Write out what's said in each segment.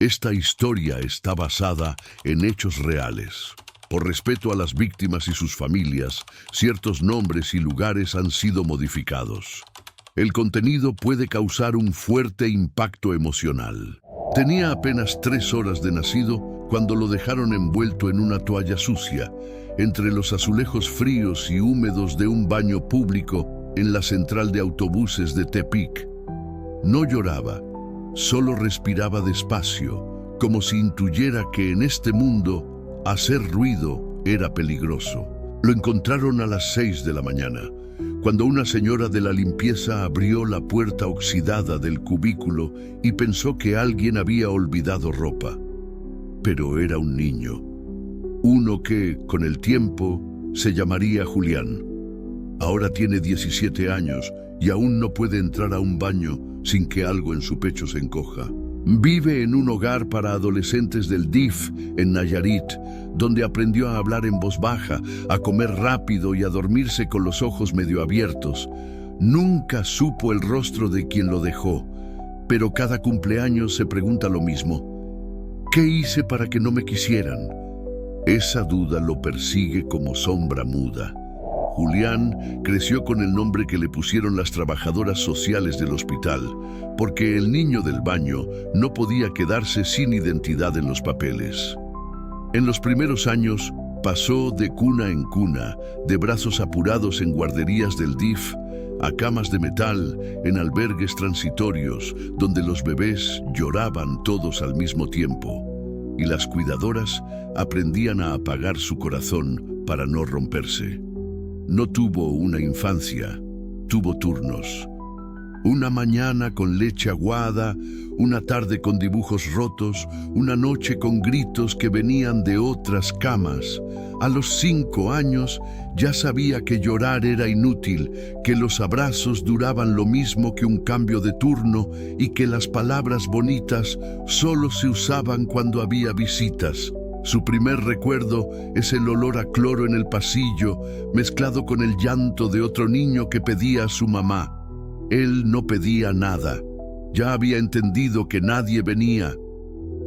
Esta historia está basada en hechos reales. Por respeto a las víctimas y sus familias, ciertos nombres y lugares han sido modificados. El contenido puede causar un fuerte impacto emocional. Tenía apenas 3 horas de nacido cuando lo dejaron envuelto en una toalla sucia, entre los azulejos fríos y húmedos de un baño público en la central de autobuses de Tepic. No lloraba, solo respiraba despacio, como si intuyera que en este mundo hacer ruido era peligroso. Lo encontraron a las 6 de la mañana, cuando una señora de la limpieza abrió la puerta oxidada del cubículo y pensó que alguien había olvidado ropa. Pero era un niño, uno que, con el tiempo, se llamaría Julián. Ahora tiene 17 años y aún no puede entrar a un baño sin que algo en su pecho se encoja. Vive en un hogar para adolescentes del DIF en Nayarit, donde aprendió a hablar en voz baja, a comer rápido y a dormirse con los ojos medio abiertos. Nunca supo el rostro de quien lo dejó, pero cada cumpleaños se pregunta lo mismo. ¿Qué hice para que no me quisieran? Esa duda lo persigue como sombra muda. Julián creció con el nombre que le pusieron las trabajadoras sociales del hospital, porque el niño del baño no podía quedarse sin identidad en los papeles. En los primeros años pasó de cuna en cuna, de brazos apurados en guarderías del DIF, a camas de metal en albergues transitorios, donde los bebés lloraban todos al mismo tiempo, y las cuidadoras aprendían a apagar su corazón para no romperse. No tuvo una infancia, tuvo turnos. Una mañana con leche aguada, una tarde con dibujos rotos, una noche con gritos que venían de otras camas. A los 5 años ya sabía que llorar era inútil, que los abrazos duraban lo mismo que un cambio de turno y que las palabras bonitas solo se usaban cuando había visitas. Su primer recuerdo es el olor a cloro en el pasillo, mezclado con el llanto de otro niño que pedía a su mamá. Él no pedía nada. Ya había entendido que nadie venía.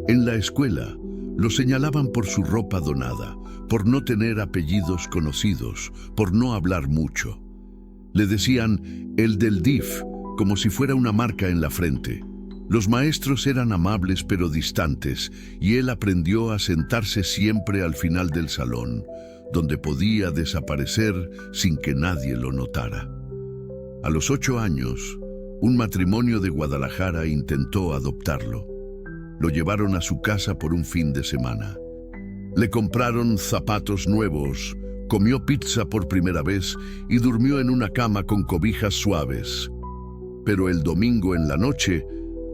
En la escuela, lo señalaban por su ropa donada, por no tener apellidos conocidos, por no hablar mucho. Le decían el del DIF, como si fuera una marca en la frente. Los maestros eran amables pero distantes, y él aprendió a sentarse siempre al final del salón, donde podía desaparecer sin que nadie lo notara. A los 8 años, un matrimonio de Guadalajara intentó adoptarlo. Lo llevaron a su casa por un fin de semana. Le compraron zapatos nuevos, comió pizza por primera vez y durmió en una cama con cobijas suaves. Pero el domingo en la noche,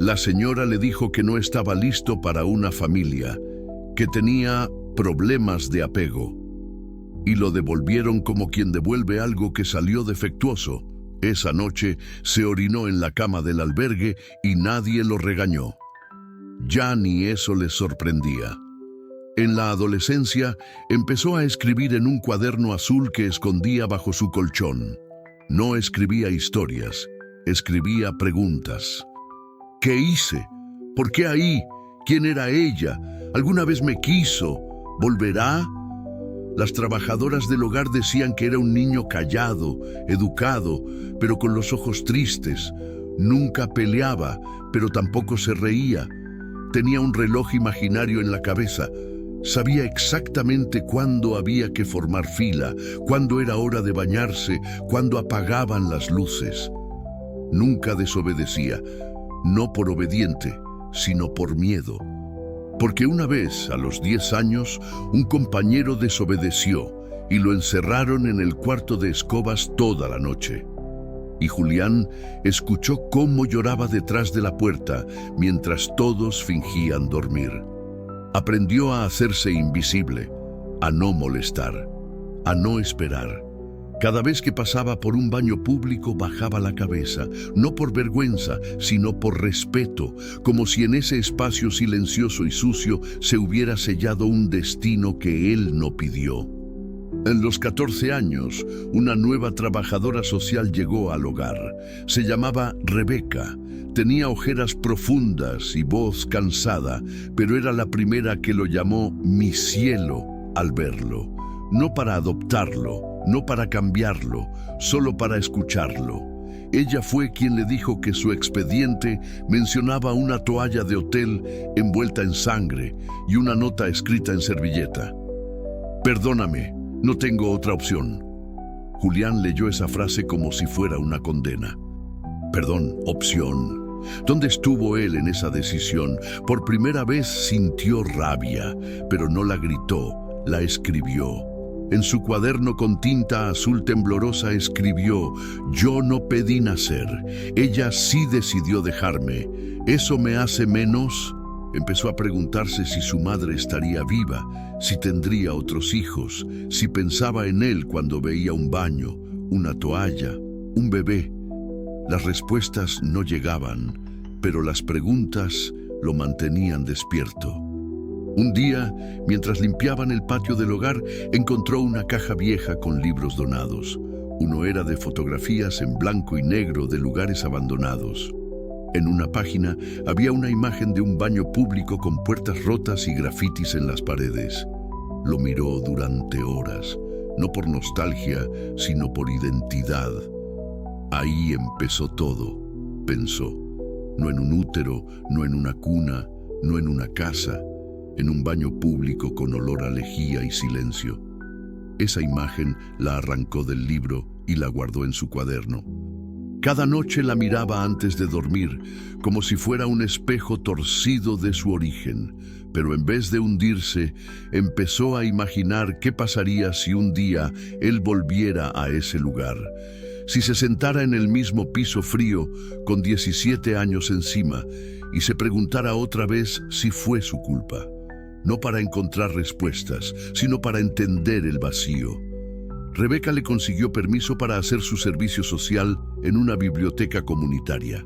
la señora le dijo que no estaba listo para una familia, que tenía problemas de apego. Y lo devolvieron como quien devuelve algo que salió defectuoso. Esa noche se orinó en la cama del albergue y nadie lo regañó. Ya ni eso le sorprendía. En la adolescencia empezó a escribir en un cuaderno azul que escondía bajo su colchón. No escribía historias, escribía preguntas. ¿Qué hice? ¿Por qué ahí? ¿Quién era ella? ¿Alguna vez me quiso? ¿Volverá? Las trabajadoras del hogar decían que era un niño callado, educado, pero con los ojos tristes. Nunca peleaba, pero tampoco se reía. Tenía un reloj imaginario en la cabeza. Sabía exactamente cuándo había que formar fila, cuándo era hora de bañarse, cuándo apagaban las luces. Nunca desobedecía. No por obediente, sino por miedo. Porque una vez, a los 10 años, un compañero desobedeció y lo encerraron en el cuarto de escobas toda la noche. Y Julián escuchó cómo lloraba detrás de la puerta mientras todos fingían dormir. Aprendió a hacerse invisible, a no molestar, a no esperar. Cada vez que pasaba por un baño público bajaba la cabeza, no por vergüenza, sino por respeto, como si en ese espacio silencioso y sucio se hubiera sellado un destino que él no pidió. En los 14 años, una nueva trabajadora social llegó al hogar. Se llamaba Rebeca. Tenía ojeras profundas y voz cansada, pero era la primera que lo llamó mi cielo al verlo. No para adoptarlo, no para cambiarlo, solo para escucharlo. Ella fue quien le dijo que su expediente mencionaba una toalla de hotel envuelta en sangre y una nota escrita en servilleta. Perdóname, no tengo otra opción. Julián leyó esa frase como si fuera una condena. Perdón, opción. ¿Dónde estuvo él en esa decisión? Por primera vez sintió rabia, pero no la gritó, la escribió. En su cuaderno con tinta azul temblorosa escribió: yo no pedí nacer, ella sí decidió dejarme. ¿Eso me hace menos? Empezó a preguntarse si su madre estaría viva, si tendría otros hijos, si pensaba en él cuando veía un baño, una toalla, un bebé. Las respuestas no llegaban, pero las preguntas lo mantenían despierto. Un día, mientras limpiaban el patio del hogar, encontró una caja vieja con libros donados. Uno era de fotografías en blanco y negro de lugares abandonados. En una página había una imagen de un baño público con puertas rotas y grafitis en las paredes. Lo miró durante horas, no por nostalgia, sino por identidad. Ahí empezó todo, pensó. No en un útero, no en una cuna, no en una casa, en un baño público con olor a lejía y silencio. Esa imagen la arrancó del libro y la guardó en su cuaderno. Cada noche la miraba antes de dormir, como si fuera un espejo torcido de su origen, pero en vez de hundirse, empezó a imaginar qué pasaría si un día él volviera a ese lugar. Si se sentara en el mismo piso frío, con 17 años encima, y se preguntara otra vez si fue su culpa. No para encontrar respuestas, sino para entender el vacío. Rebeca le consiguió permiso para hacer su servicio social en una biblioteca comunitaria.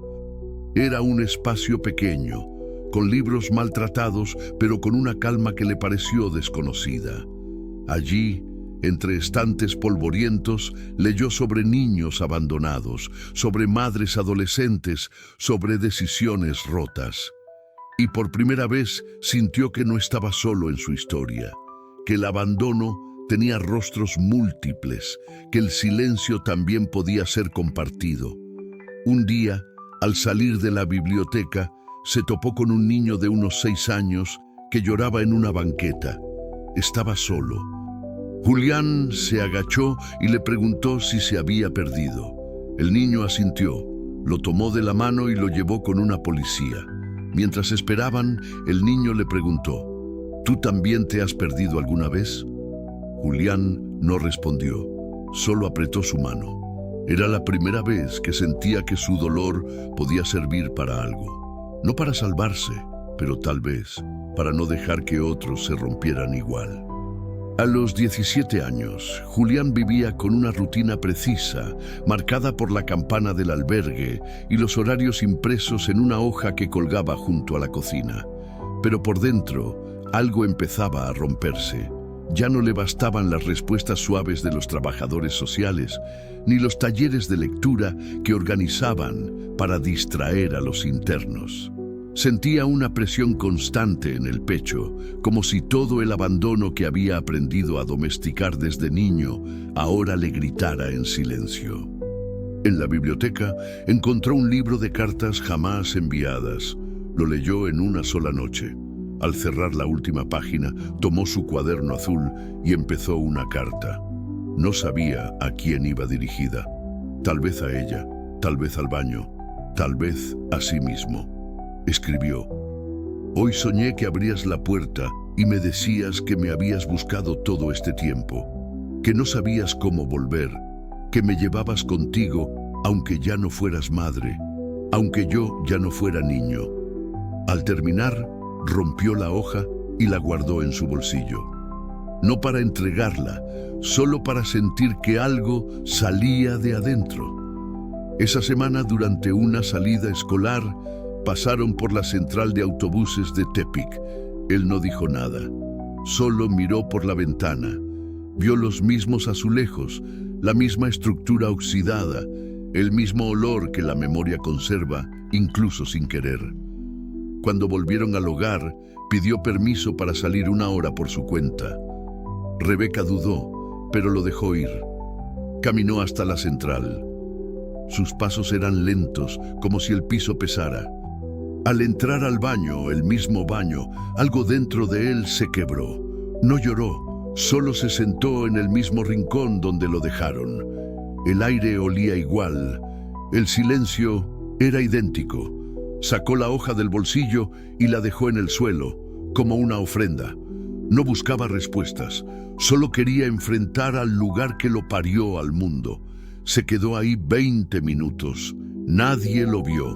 Era un espacio pequeño, con libros maltratados, pero con una calma que le pareció desconocida. Allí, entre estantes polvorientos, leyó sobre niños abandonados, sobre madres adolescentes, sobre decisiones rotas. Y por primera vez sintió que no estaba solo en su historia, que el abandono tenía rostros múltiples, que el silencio también podía ser compartido. Un día, al salir de la biblioteca, se topó con un niño de unos 6 años que lloraba en una banqueta. Estaba solo. Julián se agachó y le preguntó si se había perdido. El niño asintió, lo tomó de la mano y lo llevó con una policía. Mientras esperaban, el niño le preguntó: ¿tú también te has perdido alguna vez? Julián no respondió, solo apretó su mano. Era la primera vez que sentía que su dolor podía servir para algo. No para salvarse, pero tal vez para no dejar que otros se rompieran igual. A los 17 años, Julián vivía con una rutina precisa, marcada por la campana del albergue y los horarios impresos en una hoja que colgaba junto a la cocina. Pero por dentro, algo empezaba a romperse. Ya no le bastaban las respuestas suaves de los trabajadores sociales, ni los talleres de lectura que organizaban para distraer a los internos. Sentía una presión constante en el pecho, como si todo el abandono que había aprendido a domesticar desde niño ahora le gritara en silencio. En la biblioteca encontró un libro de cartas jamás enviadas. Lo leyó en una sola noche. Al cerrar la última página, tomó su cuaderno azul y empezó una carta. No sabía a quién iba dirigida. Tal vez a ella, tal vez al baño, tal vez a sí mismo. Escribió: hoy soñé que abrías la puerta y me decías que me habías buscado todo este tiempo, que no sabías cómo volver, que me llevabas contigo aunque ya no fueras madre, aunque yo ya no fuera niño. Al terminar, rompió la hoja y la guardó en su bolsillo. No para entregarla, solo para sentir que algo salía de adentro. Esa semana, durante una salida escolar, pasaron por la central de autobuses de Tepic. Él no dijo nada, solo miró por la ventana. Vio los mismos azulejos, la misma estructura oxidada, el mismo olor que la memoria conserva, incluso sin querer. Cuando volvieron al hogar, pidió permiso para salir una hora por su cuenta. Rebeca dudó, pero lo dejó ir. Caminó hasta la central. Sus pasos eran lentos, como si el piso pesara. Al entrar al baño, el mismo baño, algo dentro de él se quebró. No lloró, solo se sentó en el mismo rincón donde lo dejaron. El aire olía igual, el silencio era idéntico. Sacó la hoja del bolsillo y la dejó en el suelo, como una ofrenda. No buscaba respuestas, solo quería enfrentar al lugar que lo parió al mundo. Se quedó ahí 20 minutos. Nadie lo vio,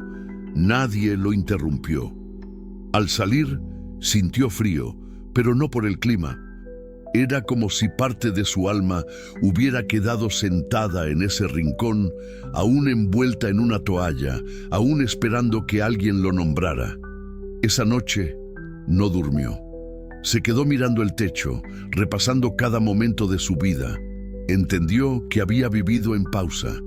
nadie lo interrumpió. Al salir, sintió frío, pero no por el clima. Era como si parte de su alma hubiera quedado sentada en ese rincón, aún envuelta en una toalla, aún esperando que alguien lo nombrara. Esa noche no durmió. Se quedó mirando el techo, repasando cada momento de su vida. Entendió que había vivido en pausa,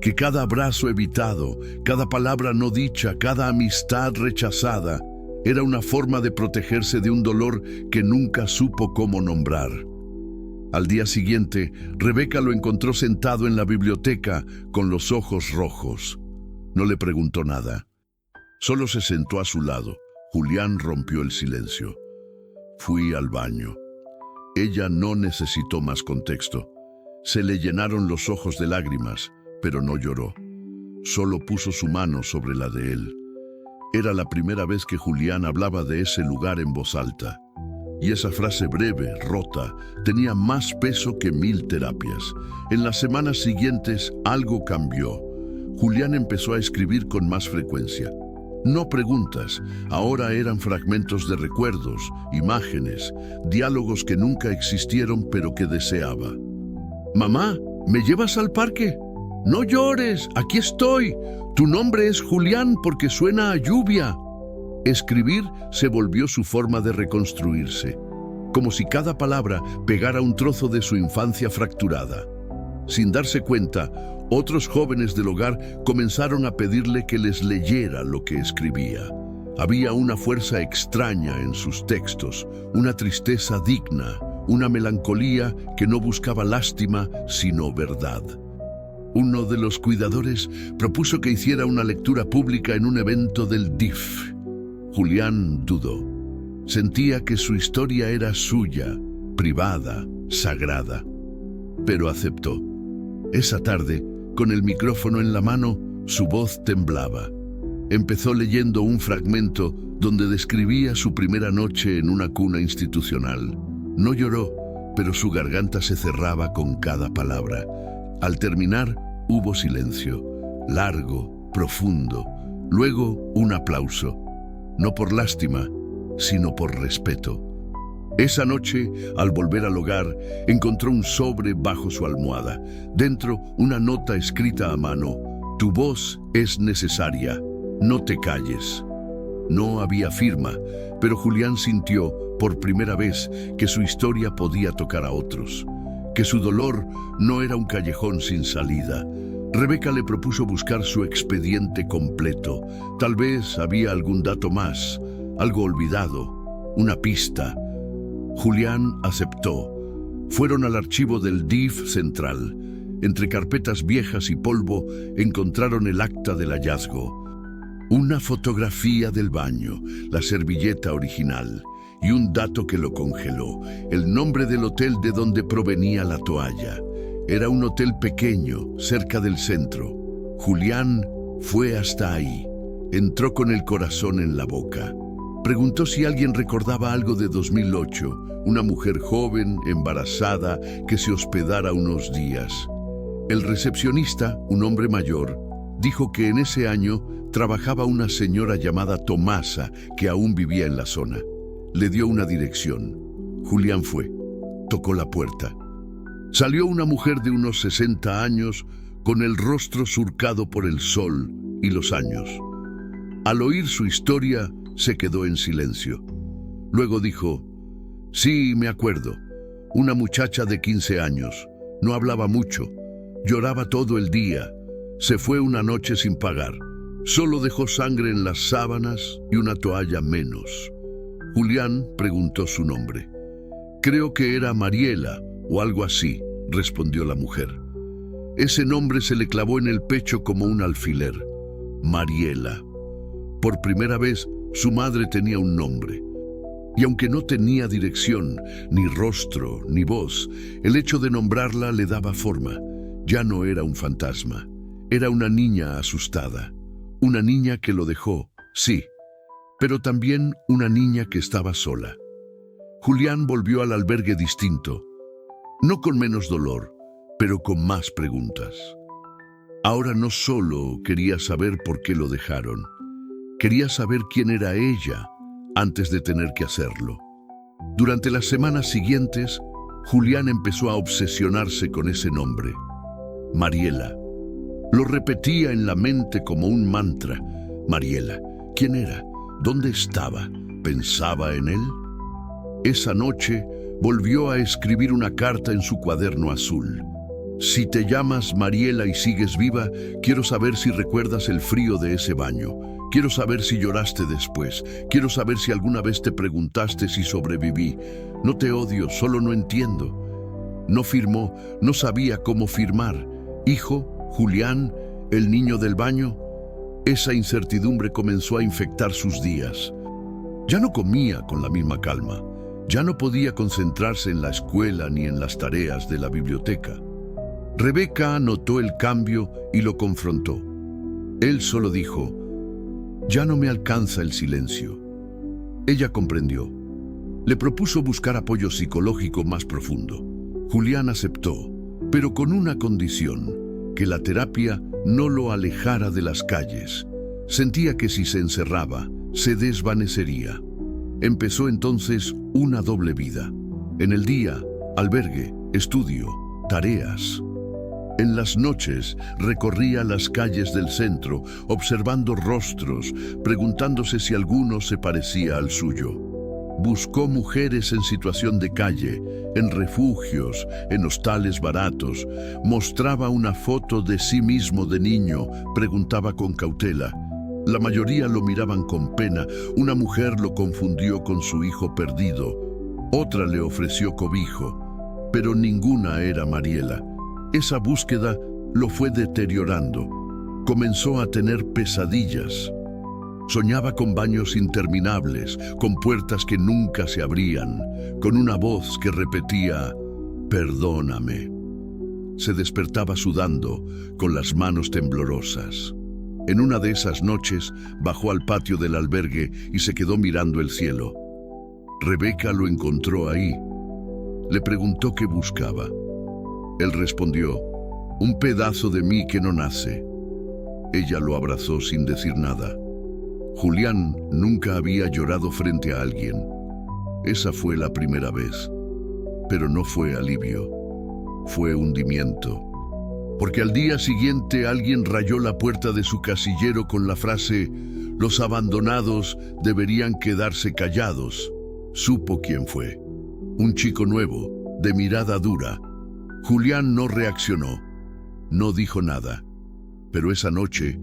que cada abrazo evitado, cada palabra no dicha, cada amistad rechazada, era una forma de protegerse de un dolor que nunca supo cómo nombrar. Al día siguiente, Rebeca lo encontró sentado en la biblioteca con los ojos rojos. No le preguntó nada. Solo se sentó a su lado. Julián rompió el silencio. Fui al baño. Ella no necesitó más contexto. Se le llenaron los ojos de lágrimas, pero no lloró. Solo puso su mano sobre la de él. Era la primera vez que Julián hablaba de ese lugar en voz alta. Y esa frase breve, rota, tenía más peso que 1000 terapias. En las semanas siguientes, algo cambió. Julián empezó a escribir con más frecuencia. No preguntas, ahora eran fragmentos de recuerdos, imágenes, diálogos que nunca existieron pero que deseaba. «Mamá, ¿me llevas al parque? No llores, aquí estoy. Tu nombre es Julián porque suena a lluvia». Escribir se volvió su forma de reconstruirse, como si cada palabra pegara un trozo de su infancia fracturada. Sin darse cuenta, otros jóvenes del hogar comenzaron a pedirle que les leyera lo que escribía. Había una fuerza extraña en sus textos, una tristeza digna, una melancolía que no buscaba lástima, sino verdad. Uno de los cuidadores propuso que hiciera una lectura pública en un evento del DIF. Julián dudó. Sentía que su historia era suya, privada, sagrada. Pero aceptó. Esa tarde, con el micrófono en la mano, su voz temblaba. Empezó leyendo un fragmento donde describía su primera noche en una cuna institucional. No lloró, pero su garganta se cerraba con cada palabra. Al terminar, hubo silencio, largo, profundo. Luego, un aplauso. No por lástima, sino por respeto. Esa noche, al volver al hogar, encontró un sobre bajo su almohada. Dentro, una nota escrita a mano. «Tu voz es necesaria. No te calles». No había firma, pero Julián sintió, por primera vez, que su historia podía tocar a otros. Que su dolor no era un callejón sin salida. Rebeca le propuso buscar su expediente completo. Tal vez había algún dato más, algo olvidado, una pista. Julián aceptó. Fueron al archivo del DIF central. Entre carpetas viejas y polvo encontraron el acta del hallazgo. Una fotografía del baño, la servilleta original y un dato que lo congeló, el nombre del hotel de donde provenía la toalla. Era un hotel pequeño, cerca del centro. Julián fue hasta ahí. Entró con el corazón en la boca. Preguntó si alguien recordaba algo de 2008, una mujer joven, embarazada, que se hospedara unos días. El recepcionista, un hombre mayor, dijo que en ese año trabajaba una señora llamada Tomasa, que aún vivía en la zona. Le dio una dirección. Julián fue. Tocó la puerta. Salió una mujer de unos 60 años, con el rostro surcado por el sol y los años. Al oír su historia, se quedó en silencio. Luego dijo: «Sí, me acuerdo. una muchacha de 15 años. No hablaba mucho, lloraba todo el día. Se fue una noche sin pagar. Solo dejó sangre en las sábanas y una toalla menos. Julián preguntó su nombre. Creo que era Mariela o algo así, respondió la mujer. Ese nombre se le clavó en el pecho como un alfiler. Mariela. Por primera vez, su madre tenía un nombre. Y aunque no tenía dirección, ni rostro, ni voz, el hecho de nombrarla le daba forma. Ya no era un fantasma. Era una niña asustada. Una niña que lo dejó, sí, pero también una niña que estaba sola. Julián volvió al albergue distinto, no con menos dolor, pero con más preguntas. Ahora no solo quería saber por qué lo dejaron, quería saber quién era ella antes de tener que hacerlo. Durante las semanas siguientes, Julián empezó a obsesionarse con ese nombre, Mariela. Lo repetía en la mente como un mantra. Mariela, ¿quién era? ¿Dónde estaba? ¿Pensaba en él? Esa noche volvió a escribir una carta en su cuaderno azul. Si te llamas Mariela y sigues viva, quiero saber si recuerdas el frío de ese baño. Quiero saber si lloraste después. Quiero saber si alguna vez te preguntaste si sobreviví. No te odio, solo no entiendo. No firmó, no sabía cómo firmar. Hijo, Julián, el niño del baño. Esa incertidumbre comenzó a infectar sus días. Ya no comía con la misma calma. Ya no podía concentrarse en la escuela ni en las tareas de la biblioteca. Rebeca notó el cambio y lo confrontó. Él solo dijo, ya no me alcanza el silencio. Ella comprendió. Le propuso buscar apoyo psicológico más profundo. Julián aceptó, pero con una condición, que la terapia no lo alejara de las calles. Sentía que si se encerraba, se desvanecería. Empezó entonces una doble vida. En el día, albergue, estudio, tareas. En las noches recorría las calles del centro, observando rostros, preguntándose si alguno se parecía al suyo. Buscó mujeres en situación de calle, en refugios, en hostales baratos. Mostraba una foto de sí mismo de niño, preguntaba con cautela. La mayoría lo miraban con pena. Una mujer lo confundió con su hijo perdido. Otra le ofreció cobijo, pero ninguna era Mariela. Esa búsqueda lo fue deteriorando. Comenzó a tener pesadillas. Soñaba con baños interminables, con puertas que nunca se abrían, con una voz que repetía, perdóname. Se despertaba sudando, con las manos temblorosas. En una de esas noches, bajó al patio del albergue y se quedó mirando el cielo. Rebeca lo encontró ahí. Le preguntó qué buscaba. Él respondió, un pedazo de mí que no nace. Ella lo abrazó sin decir nada. Julián nunca había llorado frente a alguien. Esa fue la primera vez. Pero no fue alivio, fue hundimiento. Porque al día siguiente alguien rayó la puerta de su casillero con la frase, los abandonados deberían quedarse callados. Supo quién fue. Un chico nuevo, de mirada dura. Julián no reaccionó, no dijo nada. Pero esa noche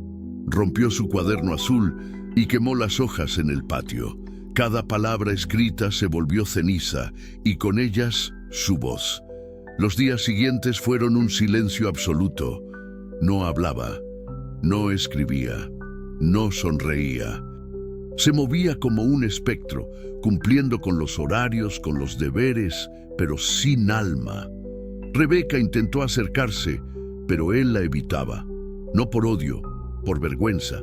rompió su cuaderno azul y quemó las hojas en el patio. Cada palabra escrita se volvió ceniza y con ellas su voz. Los días siguientes fueron un silencio absoluto. No hablaba, no escribía, no sonreía. Se movía como un espectro, cumpliendo con los horarios, con los deberes, pero sin alma. Rebeca intentó acercarse, pero él la evitaba. No por odio, por vergüenza.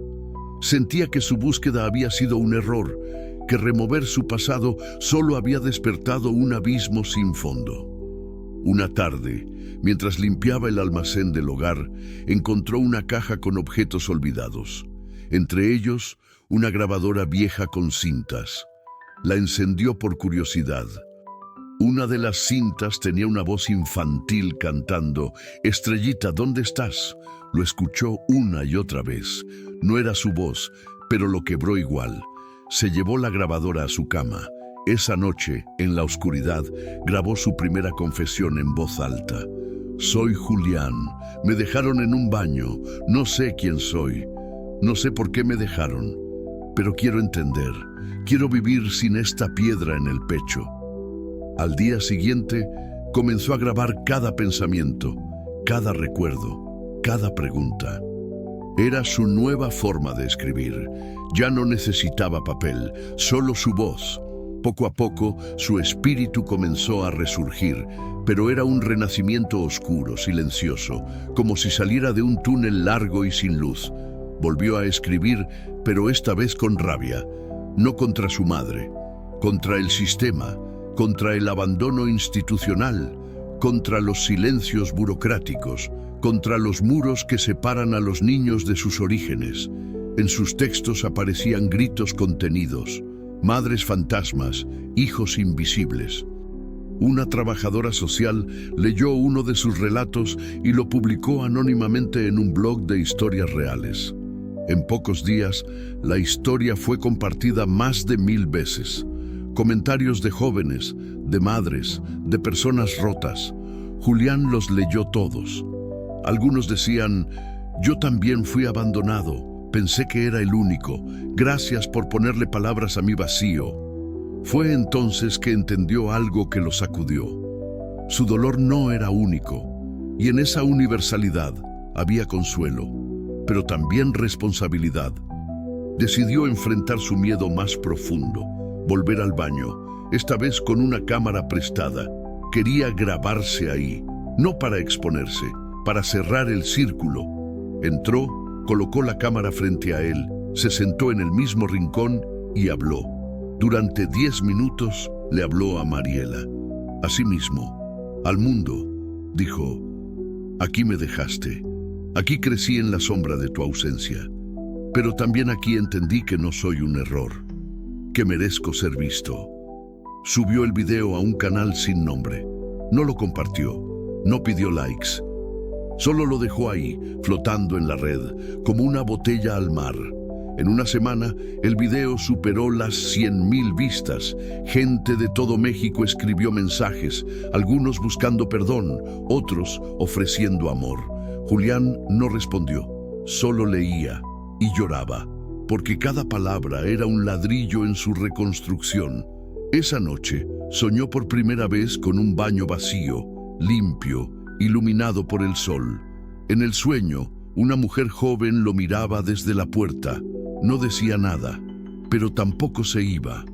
Sentía que su búsqueda había sido un error, que remover su pasado solo había despertado un abismo sin fondo. Una tarde, mientras limpiaba el almacén del hogar, encontró una caja con objetos olvidados. Entre ellos, una grabadora vieja con cintas. La encendió por curiosidad. Una de las cintas tenía una voz infantil cantando, «Estrellita, ¿dónde estás?». Lo escuchó una y otra vez. No era su voz, pero lo quebró igual. Se llevó la grabadora a su cama Esa noche, en la oscuridad, grabó su primera confesión en voz alta. Soy Julián. Me dejaron en un baño. No sé quién soy. No sé por qué me dejaron. Pero quiero entender. Quiero vivir sin esta piedra en el pecho. Al día siguiente, comenzó a grabar cada pensamiento, cada recuerdo, cada pregunta. Era su nueva forma de escribir. Ya no necesitaba papel, solo su voz. Poco a poco, su espíritu comenzó a resurgir, pero era un renacimiento oscuro, silencioso, como si saliera de un túnel largo y sin luz. Volvió a escribir, pero esta vez con rabia, no contra su madre, contra el sistema, contra el abandono institucional, contra los silencios burocráticos, contra los muros que separan a los niños de sus orígenes. En sus textos aparecían gritos contenidos, madres fantasmas, hijos invisibles. Una trabajadora social leyó uno de sus relatos y lo publicó anónimamente en un blog de historias reales. En pocos días, la historia fue compartida más de 1000 veces. Comentarios de jóvenes, de madres, de personas rotas. Julián los leyó todos. Algunos decían, yo también fui abandonado, pensé que era el único, gracias por ponerle palabras a mi vacío. Fue entonces que entendió algo que lo sacudió. Su dolor no era único, y en esa universalidad había consuelo, pero también responsabilidad. Decidió enfrentar su miedo más profundo, volver al baño, esta vez con una cámara prestada. Quería grabarse ahí, no para exponerse, para cerrar el círculo. Entró, colocó la cámara frente a él, se sentó en el mismo rincón y habló. Durante 10 minutos le habló a Mariela. A sí mismo, al mundo, dijo, aquí me dejaste, aquí crecí en la sombra de tu ausencia, pero también aquí entendí que no soy un error, que merezco ser visto. Subió el video a un canal sin nombre. No lo compartió, no pidió likes. Solo lo dejó ahí, flotando en la red, como una botella al mar. En una semana, el video superó las 100,000 vistas. Gente de todo México escribió mensajes, algunos buscando perdón, otros ofreciendo amor. Julián no respondió, solo leía y lloraba, porque cada palabra era un ladrillo en su reconstrucción. Esa noche, soñó por primera vez con un baño vacío, limpio, iluminado por el sol. En el sueño, una mujer joven lo miraba desde la puerta. No decía nada, pero tampoco se iba.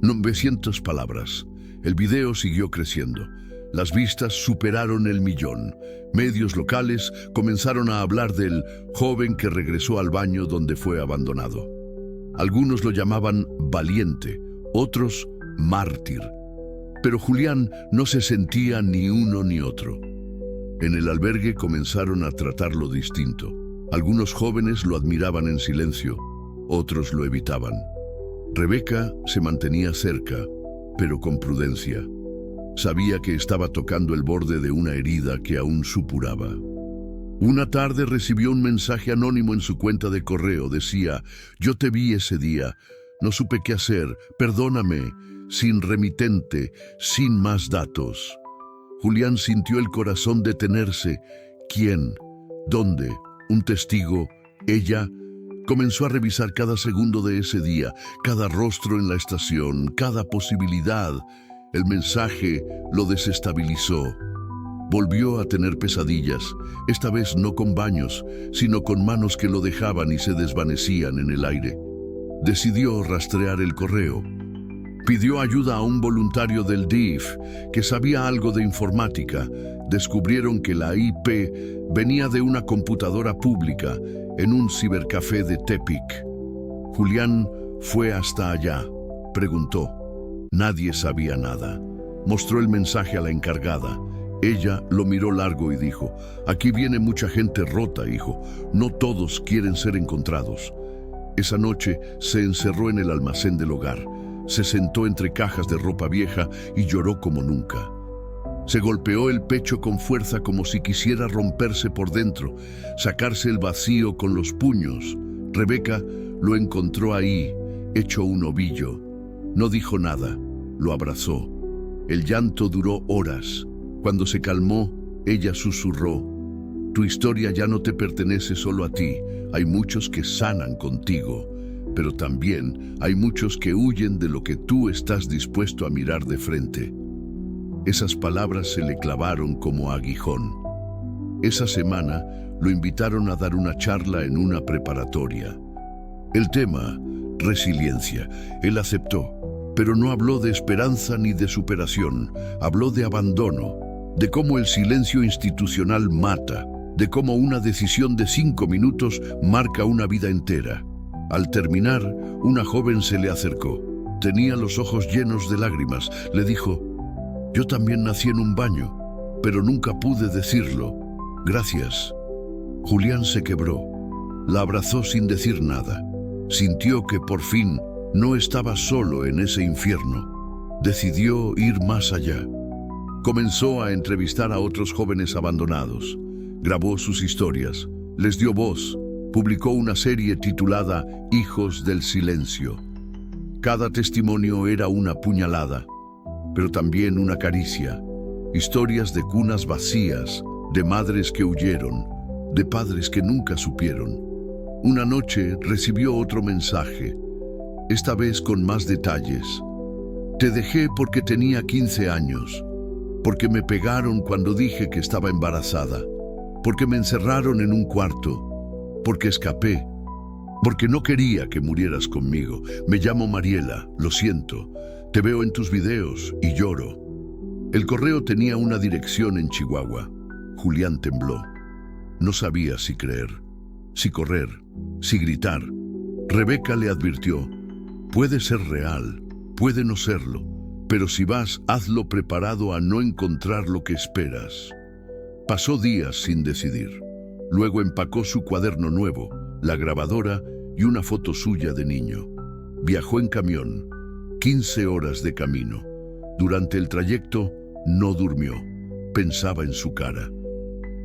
900 palabras. El video siguió creciendo. Las vistas superaron el 1,000,000. Medios locales comenzaron a hablar del joven que regresó al baño donde fue abandonado. Algunos lo llamaban valiente, otros mártir. Pero Julián no se sentía ni uno ni otro. En el albergue comenzaron a tratarlo distinto. Algunos jóvenes lo admiraban en silencio, otros lo evitaban. Rebeca se mantenía cerca, pero con prudencia. Sabía que estaba tocando el borde de una herida que aún supuraba. Una tarde recibió un mensaje anónimo en su cuenta de correo. Decía, yo te vi ese día, no supe qué hacer, perdóname, sin remitente, sin más datos. Julián sintió el corazón detenerse. ¿Quién? ¿Dónde? ¿Un testigo? ¿Ella? Comenzó a revisar cada segundo de ese día, cada rostro en la estación, cada posibilidad. El mensaje lo desestabilizó. Volvió a tener pesadillas, esta vez no con baños, sino con manos que lo dejaban y se desvanecían en el aire. Decidió rastrear el correo. Pidió ayuda a un voluntario del DIF que sabía algo de informática. Descubrieron que la IP venía de una computadora pública en un cibercafé de Tepic. Julián fue hasta allá. Preguntó. Nadie sabía nada. Mostró el mensaje a la encargada. Ella lo miró largo y dijo, aquí viene mucha gente rota, hijo. No todos quieren ser encontrados. Esa noche se encerró en el almacén del hogar. Se sentó entre cajas de ropa vieja y lloró como nunca. Se golpeó el pecho con fuerza como si quisiera romperse por dentro, sacarse el vacío con los puños. Rebeca lo encontró ahí, hecho un ovillo. No dijo nada, lo abrazó. El llanto duró horas. Cuando se calmó, ella susurró: tu historia ya no te pertenece solo a ti. Hay muchos que sanan contigo, pero también hay muchos que huyen de lo que tú estás dispuesto a mirar de frente. Esas palabras se le clavaron como aguijón. Esa semana lo invitaron a dar una charla en una preparatoria. El tema, resiliencia. Él aceptó, pero no habló de esperanza ni de superación. Habló de abandono, de cómo el silencio institucional mata, de cómo una decisión de 5 minutos marca una vida entera. Al terminar, una joven se le acercó. Tenía los ojos llenos de lágrimas. Le dijo: yo también nací en un baño, pero nunca pude decirlo. Gracias. Julián se quebró. La abrazó sin decir nada. Sintió que por fin no estaba solo en ese infierno. Decidió ir más allá. Comenzó a entrevistar a otros jóvenes abandonados. Grabó sus historias, les dio voz, publicó una serie titulada Hijos del Silencio. Cada testimonio era una puñalada, pero también una caricia. Historias de cunas vacías, de madres que huyeron, de padres que nunca supieron. Una noche recibió otro mensaje, esta vez con más detalles. Te dejé porque tenía 15 años, porque me pegaron cuando dije que estaba embarazada, porque me encerraron en un cuarto, porque escapé, porque no quería que murieras conmigo. Me llamo Mariela, lo siento, te veo en tus videos y lloro. El correo tenía una dirección en Chihuahua. Julián tembló. No sabía si creer, si correr, si gritar. Rebeca le advirtió: puede ser real, puede no serlo, pero si vas, hazlo preparado a no encontrar lo que esperas. Pasó días sin decidir. Luego empacó su cuaderno nuevo, la grabadora y una foto suya de niño. Viajó en camión, 15 horas de camino. Durante el trayecto no durmió. Pensaba en su cara,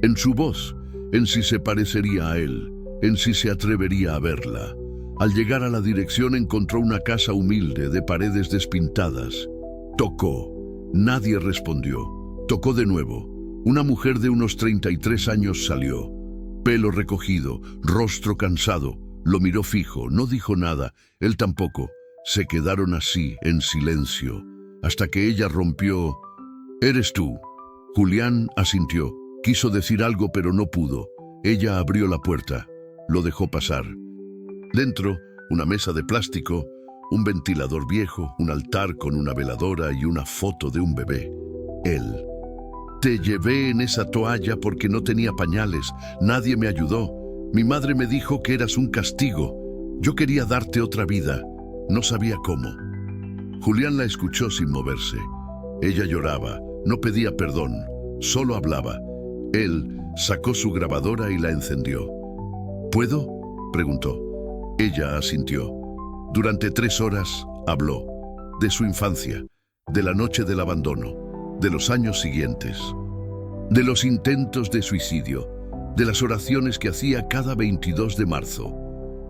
en su voz, en si se parecería a él, en si se atrevería a verla. Al llegar a la dirección encontró una casa humilde de paredes despintadas. Tocó. Nadie respondió. Tocó de nuevo. Una mujer de unos 33 años salió. Pelo recogido, rostro cansado. Lo miró fijo, no dijo nada. Él tampoco. Se quedaron así, en silencio, hasta que ella rompió: ¿eres tú? Julián asintió. Quiso decir algo, pero no pudo. Ella abrió la puerta. Lo dejó pasar. Dentro, una mesa de plástico, un ventilador viejo, un altar con una veladora y una foto de un bebé. Él. Te llevé en esa toalla porque no tenía pañales. Nadie me ayudó. Mi madre me dijo que eras un castigo. Yo quería darte otra vida. No sabía cómo. Julián la escuchó sin moverse. Ella lloraba, no pedía perdón, solo hablaba. Él sacó su grabadora y la encendió. ¿Puedo?, preguntó. Ella asintió. Durante 3 horas habló de su infancia, de la noche del abandono, de los años siguientes, de los intentos de suicidio, de las oraciones que hacía cada 22 de marzo.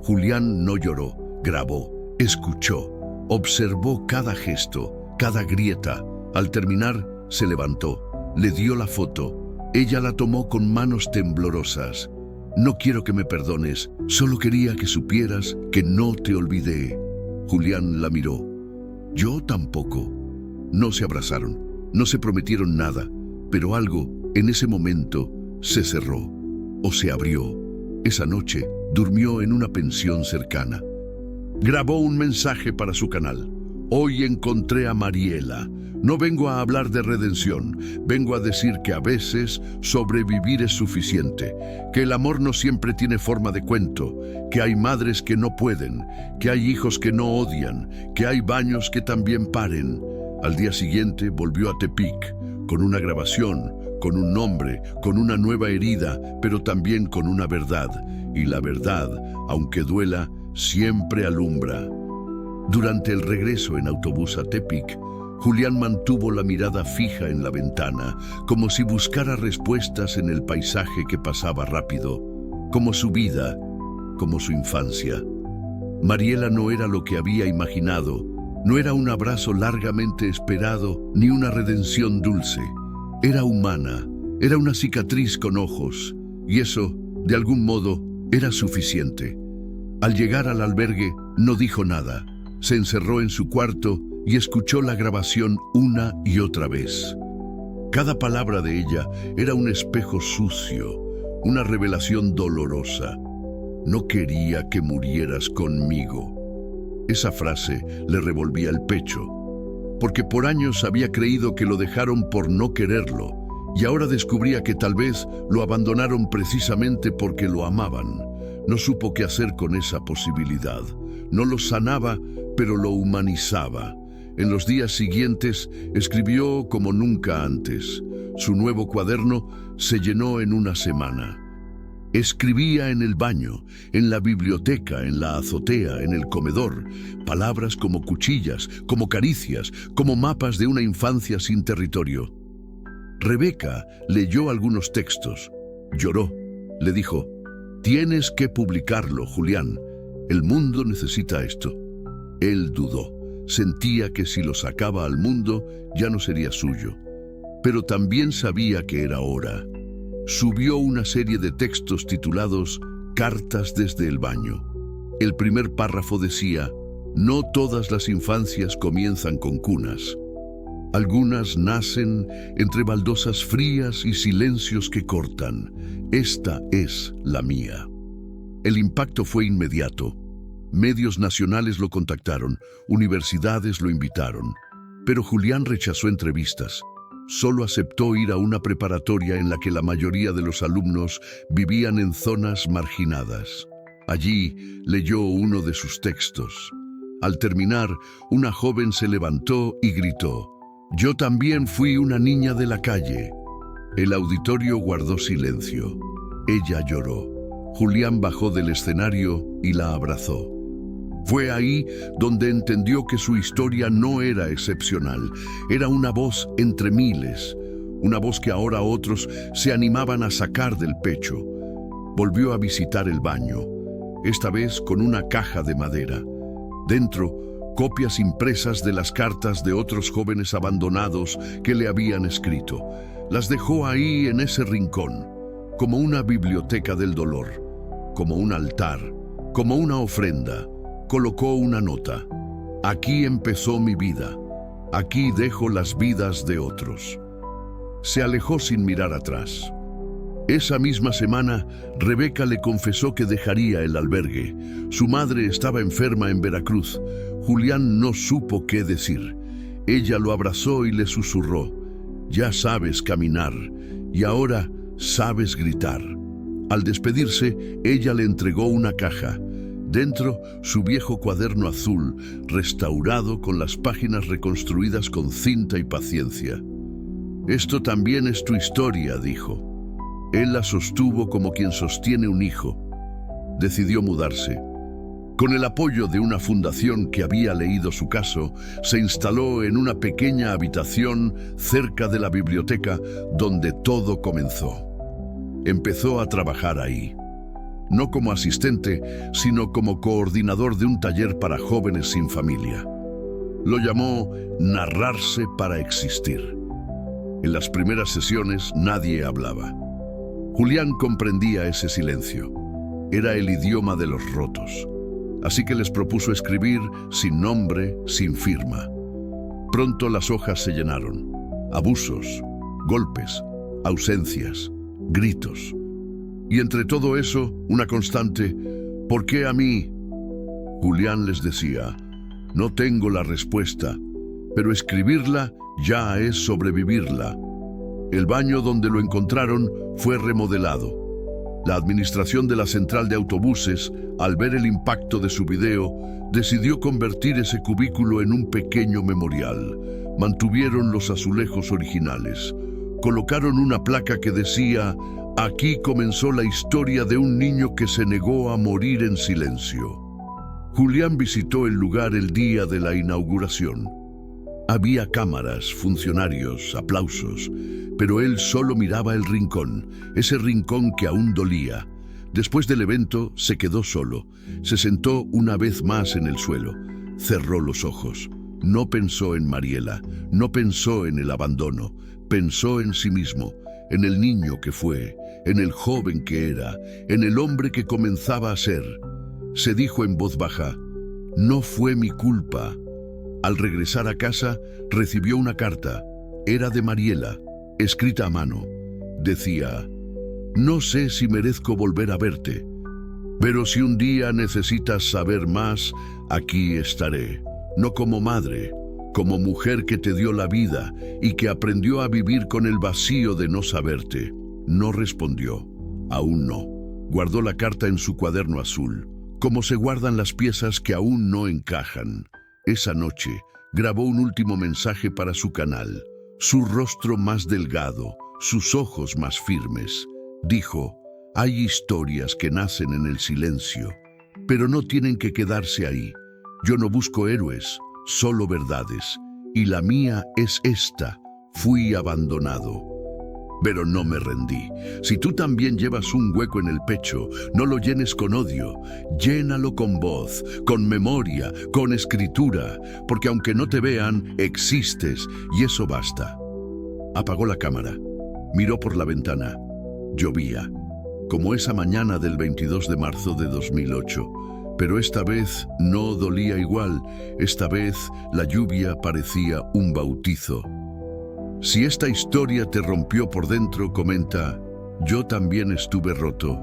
Julián no lloró, grabó, escuchó, observó cada gesto, cada grieta. Al terminar, se levantó, le dio la foto. Ella la tomó con manos temblorosas. No quiero que me perdones, solo quería que supieras que no te olvidé. Julián la miró. Yo tampoco. No se abrazaron, no se prometieron nada, pero algo, en ese momento, se cerró o se abrió. Esa noche, durmió en una pensión cercana. Grabó un mensaje para su canal. Hoy encontré a Mariela. No vengo a hablar de redención, vengo a decir que a veces sobrevivir es suficiente, que el amor no siempre tiene forma de cuento, que hay madres que no pueden, que hay hijos que no odian, que hay baños que también paren. Al día siguiente volvió a Tepic, con una grabación, con un nombre, con una nueva herida, pero también con una verdad. Y la verdad, aunque duela, siempre alumbra. Durante el regreso en autobús a Tepic, Julián mantuvo la mirada fija en la ventana, como si buscara respuestas en el paisaje que pasaba rápido, como su vida, como su infancia. Mariela no era lo que había imaginado, No era un abrazo largamente esperado ni una redención dulce. Era humana, era una cicatriz con ojos, y eso, de algún modo, era suficiente. Al llegar al albergue, no dijo nada. Se encerró en su cuarto y escuchó la grabación una y otra vez. Cada palabra de ella era un espejo sucio, una revelación dolorosa. No quería que murieras conmigo. Esa frase le revolvía el pecho, porque por años había creído que lo dejaron por no quererlo, y ahora descubría que tal vez lo abandonaron precisamente porque lo amaban. No supo qué hacer con esa posibilidad. No lo sanaba, pero lo humanizaba. En los días siguientes escribió como nunca antes. Su nuevo cuaderno se llenó en una semana. Escribía en el baño, en la biblioteca, en la azotea, en el comedor, palabras como cuchillas, como caricias, como mapas de una infancia sin territorio. Rebeca leyó algunos textos. Lloró. Le dijo: «Tienes que publicarlo, Julián. El mundo necesita esto». Él dudó. Sentía que si lo sacaba al mundo ya no sería suyo. Pero también sabía que era hora. Subió una serie de textos titulados Cartas desde el baño. El primer párrafo decía: «No todas las infancias comienzan con cunas. Algunas nacen entre baldosas frías y silencios que cortan. Esta es la mía». El impacto fue inmediato. Medios nacionales lo contactaron, universidades lo invitaron. Pero Julián rechazó entrevistas. Solo aceptó ir a una preparatoria en la que la mayoría de los alumnos vivían en zonas marginadas. Allí leyó uno de sus textos. Al terminar, una joven se levantó y gritó: «Yo también fui una niña de la calle». El auditorio guardó silencio. Ella lloró. Julián bajó del escenario y la abrazó. Fue ahí donde entendió que su historia no era excepcional. Era una voz entre miles, una voz que ahora otros se animaban a sacar del pecho. Volvió a visitar el baño, esta vez con una caja de madera. Dentro, copias impresas de las cartas de otros jóvenes abandonados que le habían escrito. Las dejó ahí en ese rincón, como una biblioteca del dolor, como un altar, como una ofrenda. Colocó una nota: «Aquí empezó mi vida. Aquí dejo las vidas de otros». Se alejó sin mirar atrás. Esa misma semana, Rebeca le confesó que dejaría el albergue. Su madre estaba enferma en Veracruz. Julián no supo qué decir. Ella lo abrazó y le susurró: «Ya sabes caminar y ahora sabes gritar». Al despedirse, ella le entregó una caja. Dentro, su viejo cuaderno azul, restaurado con las páginas reconstruidas con cinta y paciencia. «Esto también es tu historia», dijo. Él la sostuvo como quien sostiene un hijo. Decidió mudarse. Con el apoyo de una fundación que había leído su caso, se instaló en una pequeña habitación cerca de la biblioteca donde todo comenzó. Empezó a trabajar ahí. No como asistente, sino como coordinador de un taller para jóvenes sin familia. Lo llamó Narrarse para existir. En las primeras sesiones nadie hablaba. Julián comprendía ese silencio. Era el idioma de los rotos. Así que les propuso escribir sin nombre, sin firma. Pronto las hojas se llenaron. Abusos, golpes, ausencias, gritos. Y entre todo eso, una constante: «¿Por qué a mí?». Julián les decía: «No tengo la respuesta, pero escribirla ya es sobrevivirla». El baño donde lo encontraron fue remodelado. La administración de la central de autobuses, al ver el impacto de su video, decidió convertir ese cubículo en un pequeño memorial. Mantuvieron los azulejos originales. Colocaron una placa que decía: «Aquí comenzó la historia de un niño que se negó a morir en silencio». Julián visitó el lugar el día de la inauguración. Había cámaras, funcionarios, aplausos, pero él solo miraba el rincón, ese rincón que aún dolía. Después del evento, se quedó solo. Se sentó una vez más en el suelo. Cerró los ojos. No pensó en Mariela, no pensó en el abandono, pensó en sí mismo, en el niño que fue, en el joven que era, en el hombre que comenzaba a ser. Se dijo en voz baja: no fue mi culpa. Al regresar a casa, recibió una carta. Era de Mariela, escrita a mano. Decía: no sé si merezco volver a verte, pero si un día necesitas saber más, aquí estaré. No como madre, como mujer que te dio la vida y que aprendió a vivir con el vacío de no saberte. No respondió. Aún no. Guardó la carta en su cuaderno azul, como se guardan las piezas que aún no encajan. Esa noche, grabó un último mensaje para su canal. Su rostro más delgado, sus ojos más firmes. Dijo: hay historias que nacen en el silencio, pero no tienen que quedarse ahí. Yo no busco héroes, solo verdades. Y la mía es esta: fui abandonado, pero no me rendí. Si tú también llevas un hueco en el pecho, no lo llenes con odio, llénalo con voz, con memoria, con escritura, porque aunque no te vean, existes, y eso basta. Apagó la cámara, miró por la ventana. Llovía, como esa mañana del 22 de marzo de 2008, pero esta vez no dolía igual. Esta vez la lluvia parecía un bautizo. Si esta historia te rompió por dentro, comenta: yo también estuve roto.